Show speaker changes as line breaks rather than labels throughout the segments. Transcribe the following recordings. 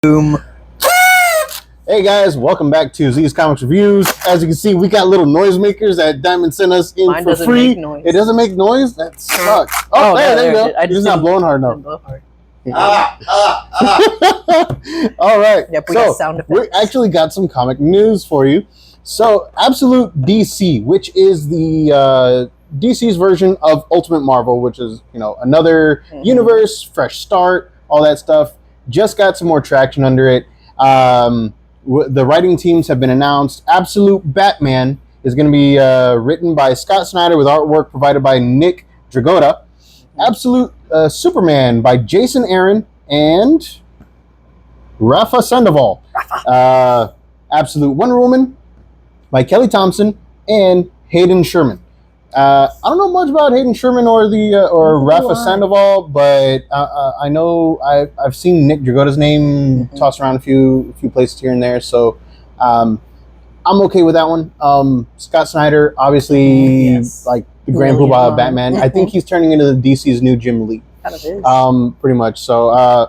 Boom.
Hey guys, welcome back to Z's Comics Reviews. As you can see, we got little noisemakers that Diamond sent us in
Mine
for
doesn't
free.
make noise.
It doesn't make noise? That sucks. Oh, there you go. You're just not blowing hard enough. All right.
Yep, we got sound effects.
We actually got some comic news for you. So, Absolute DC, which is the DC's version of Ultimate Marvel, which is, another universe, fresh start, all that stuff. Just got some more traction under it. The writing teams have been announced. Absolute Batman is going to be written by Scott Snyder with artwork provided by Nick Dragotta. Absolute Superman by Jason Aaron and Rafa Sandoval. Absolute Wonder Woman by Kelly Thompson and Hayden Sherman. I don't know much about Hayden Sherman or Rafa Sandoval, but I know I've seen Nick Dragotta's name tossed around a few places here and there, so I'm okay with that one. Scott Snyder, obviously, like the Grand Poobah of Batman. I think he's turning into the DC's new Jim Lee.
Kind of is.
Pretty much. So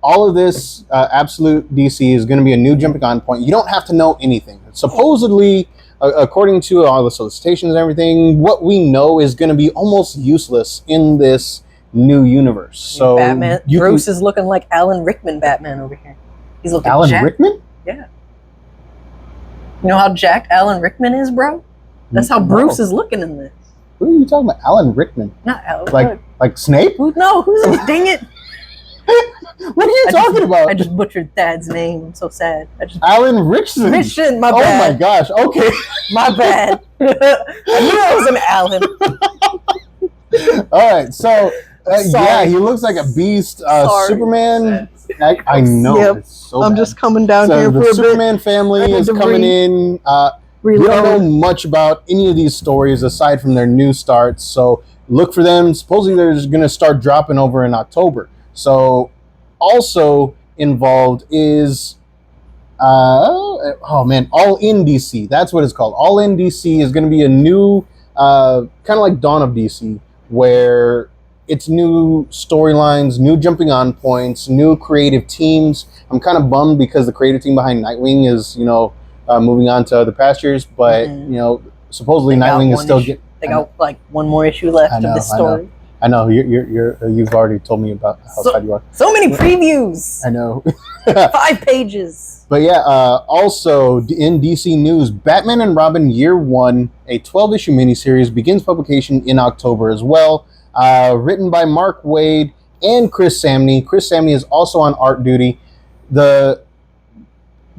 all of this Absolute DC is going to be a new jumping on point. You don't have to know anything. Supposedly, according to all the solicitations and everything, what we know is going to be almost useless in this new universe. So
Batman, Bruce is looking like Alan Rickman Batman over here. He's looking
Alan
jacked.
Rickman?
Yeah. You know how jacked Alan Rickman is, bro? That's how Bruce is looking in this.
Who are you talking about? Alan Rickman?
Not Alan.
Like Snape?
No, who's dang it?
What are you talking about?
I just butchered Thad's name. I'm so sad.
Alan Richardson.
Richardson, my bad.
Oh my gosh. Okay.
My bad. I knew I was an Alan.
All right. So, yeah, he looks like a beast. Superman. I know.
Yep.
It's so
I'm
bad.
just coming down here for a
the
bit.
Superman family is coming in. We don't know much about any of these stories aside from their new starts. So look for them. Supposedly they're going to start dropping over in October. So also involved is All in DC. That's what it's called. All in DC is going to be a new kind of like Dawn of DC, where it's new storylines, new jumping on points, new creative teams. I'm kind of bummed because the creative team behind Nightwing is moving on to other pastures, but supposedly Nightwing is still
they got like one more issue left of this story.
I know you've already told me about how sad you are.
So many previews.
I know.
5 pages.
But yeah, also in DC news, Batman and Robin Year 1, a 12-issue miniseries, begins publication in October as well. Written by Mark Waid and Chris Samney. Chris Samney is also on art duty. The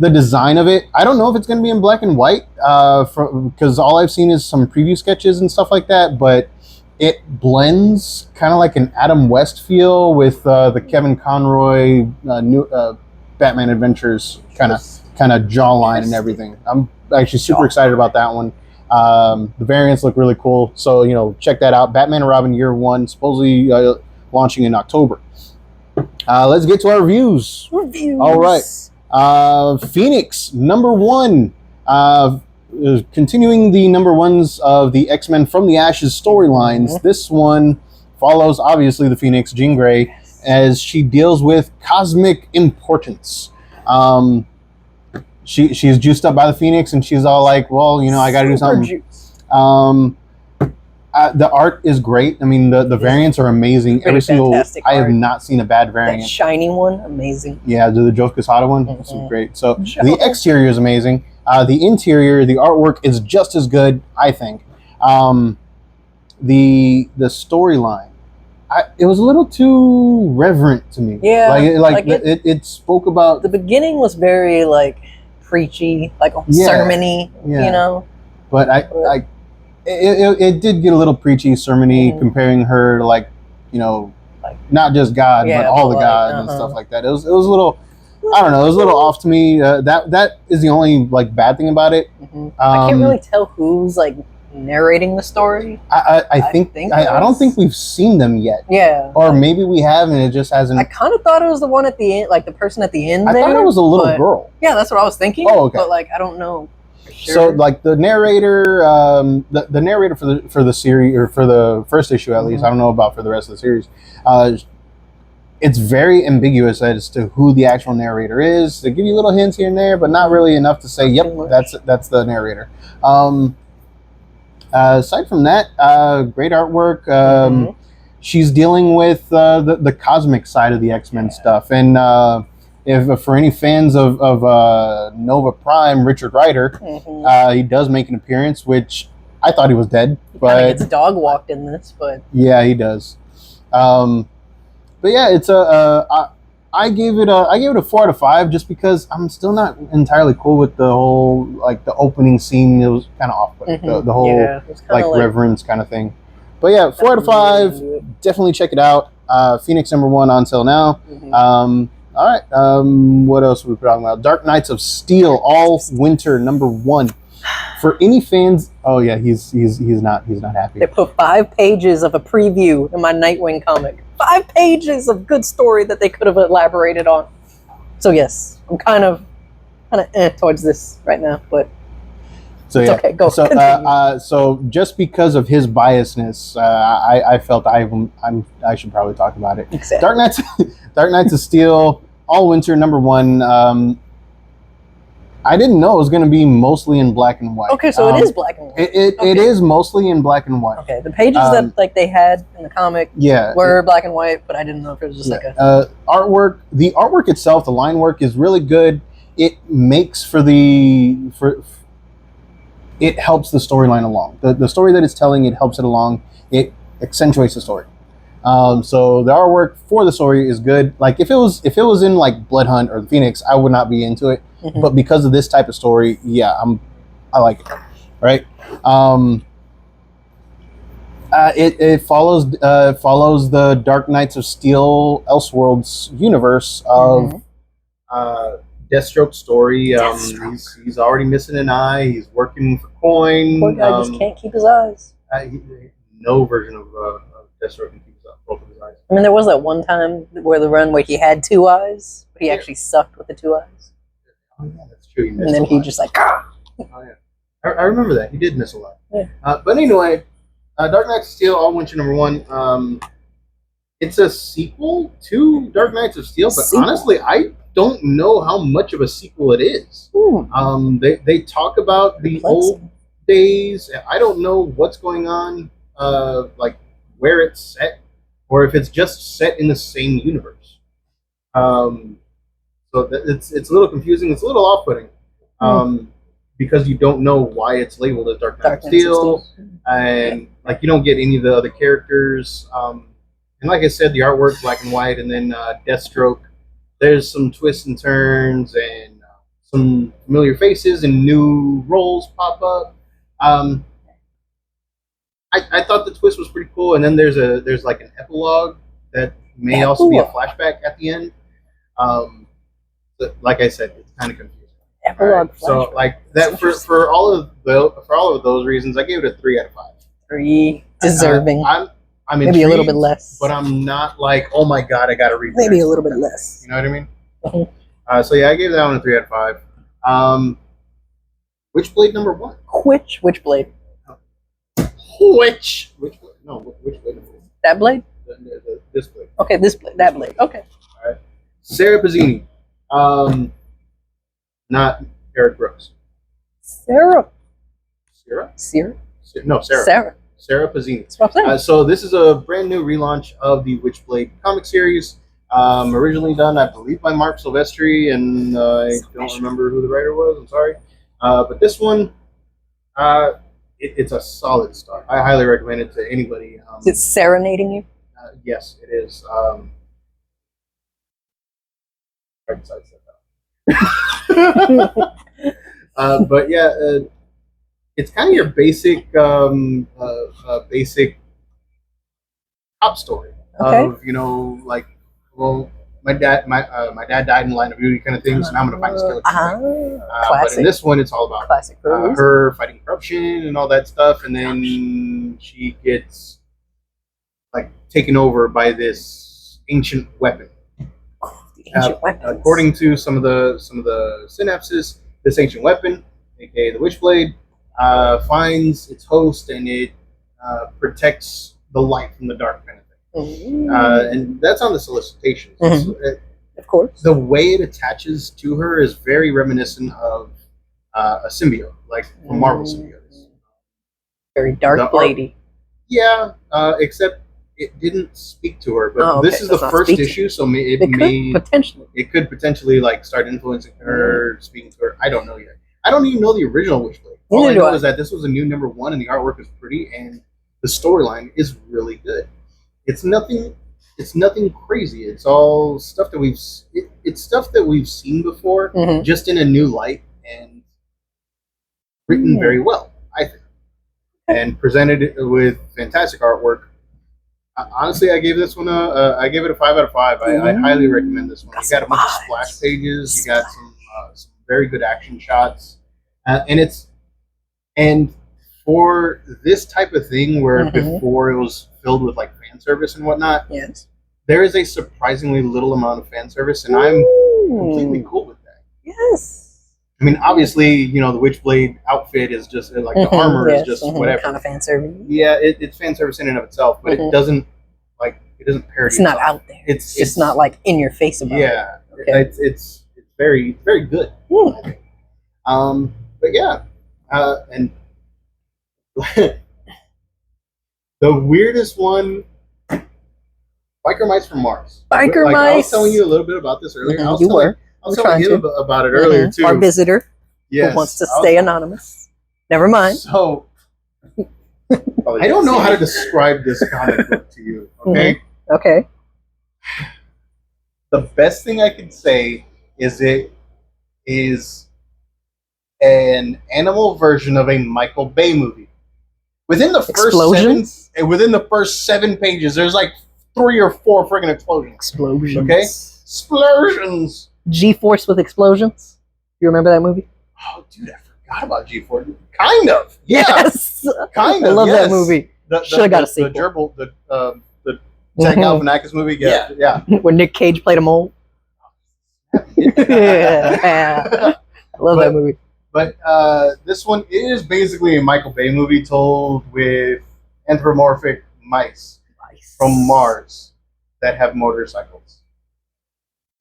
design of it, I don't know if it's going to be in black and white, because all I've seen is some preview sketches and stuff like that, but it blends kind of like an Adam West feel with the Kevin Conroy new Batman Adventures kind of jawline and everything. I'm actually super excited about that one. The variants look really cool, so check that out. Batman and Robin Year 1, supposedly launching in October. Let's get to our reviews. All right. Phoenix, number 1. Continuing the number 1s of the X-Men from the Ashes storylines, this one follows, obviously, the Phoenix, Jean Grey, as she deals with cosmic importance. She's juiced up by the Phoenix, and she's all like, well, I got to do something. The art is great. I mean, the variants are amazing. Every single, I have not seen a bad variant.
That shiny one, amazing.
Yeah, the Joe Quesada one, this is great. So the exterior is amazing. The interior, the artwork is just as good, I think. The storyline, it was a little too reverent to me.
Yeah,
it spoke about.
The beginning was very preachy, sermon-y,
But it did get a little preachy, sermon-y, comparing her to not just God, but all the gods and stuff like that. It was a little. I don't know. It was a little off to me. That is the only bad thing about it.
I can't really tell who's narrating the story.
I don't think we've seen them yet.
Yeah.
Or maybe we have, and it just hasn't.
I kind of thought it was the one at the end, the person at the end.
I thought it was a little girl.
Yeah, that's what I was thinking.
Oh, okay.
But I don't know. For sure.
So the narrator, the narrator for the series, or for the first issue at least. I don't know about for the rest of the series. it's very ambiguous as to who the actual narrator is. They give you little hints here and there, but not really enough to say, "Yep, that's the narrator." Aside from that, great artwork. She's dealing with the cosmic side of the X-Men stuff, and if for any fans of Nova Prime, Richard Rider, he does make an appearance, which I thought he was dead, but
he gets dog walked in this. But
yeah, he does. But yeah, it's I gave it a 4 out of 5 just because I'm still not entirely cool with the whole like the opening scene. It was kind of off-putting, the whole like reverence kind of thing. But yeah, 4 out of 5. Definitely check it out. Phoenix #1 on sale now. All right. What else are we talking about? Dark Knights of Steel All Winter #1. For any fans, oh yeah, he's not happy.
They put 5 pages of a preview in my Nightwing comic. 5 pages of good story that they could have elaborated on. So yes, I'm kind of towards this right now, but
so
it's okay. Go.
So just because of his biasness, I felt I should probably talk about it.
Exactly.
Dark Knights of Steel All Winter #1. I didn't know it was going to be mostly in black and white.
Okay, so it is black and white.
It is mostly in black and white.
Okay, the pages that like they had in the comic were black and white, but I didn't know if it was just like a
artwork. The artwork itself, the line work is really good. It makes it helps the storyline along. The story that it's telling, it helps it along. It accentuates the story. So the artwork for the story is good. Like if it was in like Blood Hunt or the Phoenix, I would not be into it. But because of this type of story, yeah, I like it. Right? It follows the Dark Knights of Steel Elseworlds universe of Deathstroke's story. He's already missing an eye. He's working for coin.
Poor guy just can't keep his eyes.
No version of Deathstroke can keep both of his eyes.
I mean, there was that one time where he had 2 eyes, but he actually sucked with the 2 eyes.
Oh yeah, that's true.
And then he just like, ah!
Oh yeah, I remember that. He did miss a lot.
Yeah.
But anyway, Dark Knights of Steel All Winter #1. It's a sequel to Dark Knights of Steel, but honestly, I don't know how much of a sequel it is. They talk about the old days. I don't know what's going on, like where it's set, or if it's just set in the same universe. So it's a little confusing. It's a little off-putting, because you don't know why it's labeled as Dark Knight of Steel, and like you don't get any of the other characters. And like I said, the artwork black and white, and then Deathstroke. There's some twists and turns, and some familiar faces and new roles pop up. I thought the twist was pretty cool, and then there's like an epilogue that may also be a flashback at the end. Like I said, it's kind of confusing.
Epilogue. Right?
So like that for all of those reasons, I gave it a 3 out of 5.
3 deserving.
I'm
maybe
intrigued,
a little bit less,
but I'm not like, oh my god, I got to read.
Maybe a little bit less.
You know what I mean? So yeah, I gave that one a 3 out of 5. Witchblade #1.
Witchblade.
Witchblade. No, Witchblade.
That blade.
This blade.
Okay, this blade. That blade. Okay.
All right. Sarah Pazzini. Not Eric Brooks.
Sarah.
No, Sarah. Sarah Pazzini.
That's what I'm saying.
So this is a brand new relaunch of the Witchblade comic series. Originally done, I believe, by Mark Silvestri, and I don't remember who the writer was. I'm sorry. But this one, it's a solid start. I highly recommend it to anybody.
Is it serenading you?
Yes, it is. But yeah, it's kind of your basic cop story of, you know, like, well, my dad died in the line of duty kind of thing, so now I'm gonna find a skeleton. But in this one, it's all about her fighting corruption and all that stuff, and then she gets like taken over by this ancient weapon. According to some of the synapses, this ancient weapon, aka the Witchblade, finds its host, and it protects the light from the dark kind of And that's on the solicitations.
Of course.
The way it attaches to her is very reminiscent of a symbiote, like from Marvel symbiotes.
Very dark lady.
Yeah, except it didn't speak to her. But this is the first issue, so it could potentially like start influencing her, speaking to her. I don't know yet. I don't even know the original Witchblade. All I know is that this was a new #1, and the artwork is pretty, and the storyline is really good. It's nothing crazy. It's all stuff that it's stuff that we've seen before, just in a new light and written very well, I think, and presented with fantastic artwork. Honestly, I gave this one I gave it a 5 out of 5. I highly recommend this one. You got a bunch of splash pages. You got some very good action shots, and for this type of thing where before it was filled with like fan service and whatnot,
yes,
there is a surprisingly little amount of fan service, and I'm completely cool with that.
Yes.
I mean, obviously, you know, the Witchblade outfit is just like the armor is just whatever
kind of fan service.
Yeah, it's fan service in and of itself, but it doesn't parody.
It's not out there. It's just not like in your face about it.
Yeah, okay. It's very, very good. But yeah, and the weirdest one, Biker Mice from Mars.
Biker Mice.
I was telling you a little bit about this earlier. I was telling him about it earlier too.
Our visitor who wants to stay anonymous. Never mind.
So I don't know how to describe this comic book to you. Okay.
Okay.
The best thing I can say is it is an animal version of a Michael Bay movie. Within the first 7 pages, there's like 3 or 4 friggin' explosions. Okay? Explosions.
G-Force with explosions. You remember that movie?
Oh, dude, I forgot about G-Force. Kind of. Yeah.
Yes.
Kind of.
I love that movie. Should have got a sequel.
The Zach Galifianakis movie. Yeah.
Where Nick Cage played a mole. Yeah. I love that movie.
But this one is basically a Michael Bay movie told with anthropomorphic mice from Mars that have motorcycles.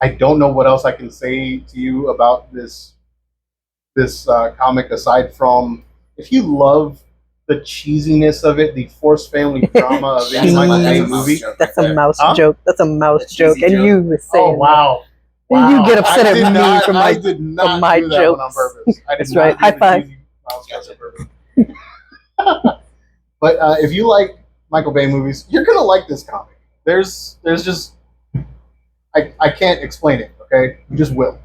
I don't know what else I can say to you about this comic aside from, if you love the cheesiness of it, the forced family drama of any Michael Bay movie.
That's a mouse joke. That's a mouse joke. And you were saying,
oh wow.
And you get upset at me for my
jokes. On purpose.
That's right. High five.
But if you like Michael Bay movies, you're gonna like this comic. There's just I can't explain it. Okay, you just will.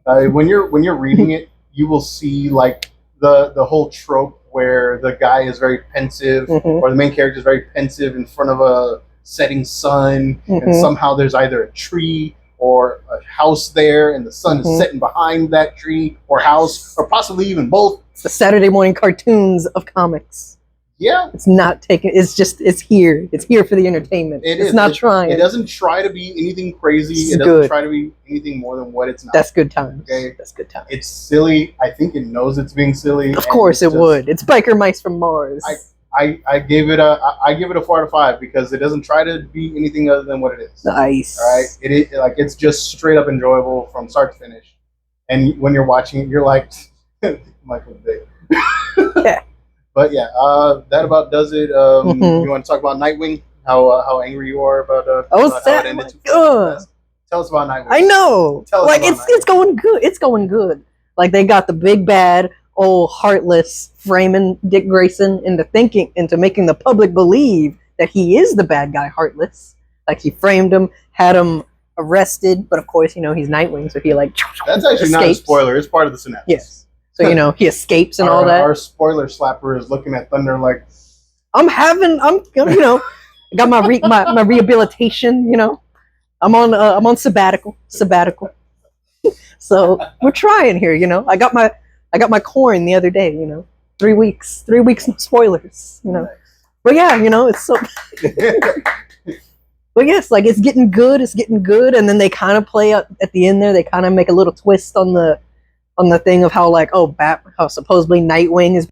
When you're reading it, you will see like the whole trope where the guy is very pensive, or the main character is very pensive in front of a setting sun, and somehow there's either a tree or a house there, and the sun is setting behind that tree or house, or possibly even both.
It's the Saturday morning cartoons of comics.
Yeah.
It's not taken, it's here. It's here for the entertainment. It's not trying.
It doesn't try to be anything crazy. It doesn't try to be anything more than what it's not.
That's good times.
Okay?
That's good times.
It's silly. I think it knows it's being silly.
Of course it would. It's Biker Mice from Mars.
I gave it a 4 out of 5 because it doesn't try to be anything other than what it is.
Nice.
All right. It's just straight up enjoyable from start to finish. And when you're watching it, you're like, Michael Bay.
Yeah.
But yeah, that about does it. You want to talk about Nightwing? How angry you are about how it ended? Tell us about Nightwing.
I know. It's going good. It's going good. Like they got the big bad old heartless framing Dick Grayson into making the public believe that he is the bad guy, Heartless. Like he framed him, had him arrested, but of course, he's Nightwing, so he
that's actually not a spoiler. It's part of the synopsis.
Yes. So he escapes and all that.
Our spoiler slapper is looking at Thunder like,
I got my rehabilitation. I'm on sabbatical. So we're trying here. I got my coin the other day. 3 weeks, no spoilers.
Nice.
But yeah, it's so. But yes, it's getting good. It's getting good, and then they kind of play at the end there. They kind of make a little twist on the thing of how how supposedly Nightwing is